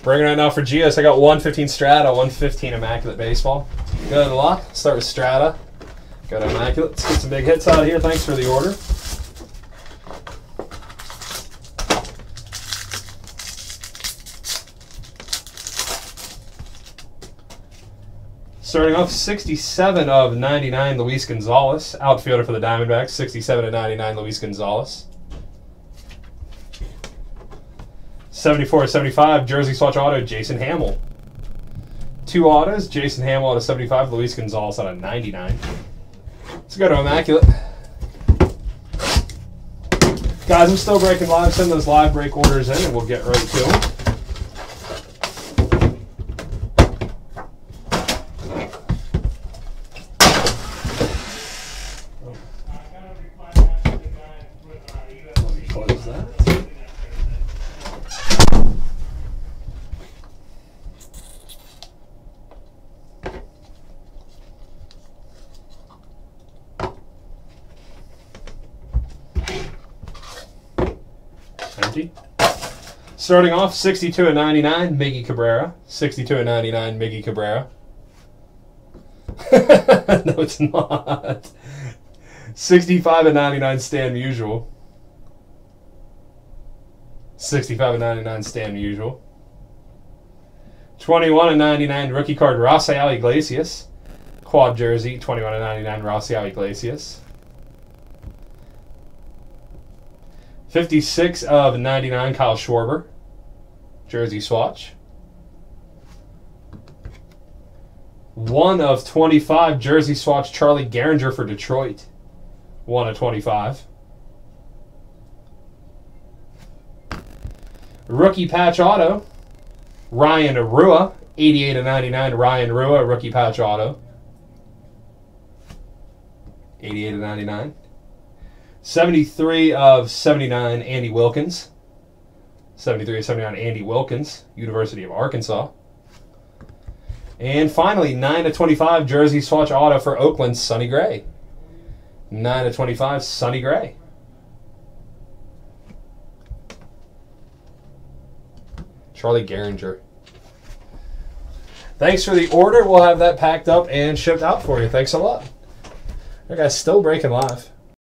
Bringing right now for Geos, I got 115 Strata, 115 Immaculate Baseball. Good luck. Start with Strata. Go to Immaculate. Let's get some big hits out of here. Thanks for the order. Starting off, 67 of 99, Luis Gonzalez. Outfielder for the Diamondbacks, 67 of 99, Luis Gonzalez. 74 of 75, Jersey Swatch Auto, Jason Hamill. 2 autos, Jason Hamill out of 75, Luis Gonzalez out of 99. Let's go to Immaculate. Guys, I'm still breaking live. Send those live break orders in and we'll get right to them. Close that. Empty. Starting off, 62 of 99, Miggy Cabrera. 62 of 99, Miggy Cabrera. No, it's not. 65 of 99, Stan Musial. 65 of 99, Stan Musial. 21 of 99, rookie card, Rafael Iglesias. Quad jersey, 21 of 99, Rafael Iglesias. 56 of 99, Kyle Schwarber. Jersey swatch. 1 of 25, jersey swatch, Charlie Gehringer for Detroit. 1 of 25. Rookie patch auto, Ryan Rua. 88 of 99, Ryan Rua, rookie patch auto. 88 of 99. 73 of 79, Andy Wilkins. 73 of 79, Andy Wilkins, University of Arkansas. And finally, 9 of 25, jersey swatch auto for Oakland, Sonny Gray. 9 of 25, Sonny Gray. Charlie Gehringer. Thanks for the order. We'll have that packed up and shipped out for you. Thanks a lot. That guy's still breaking live.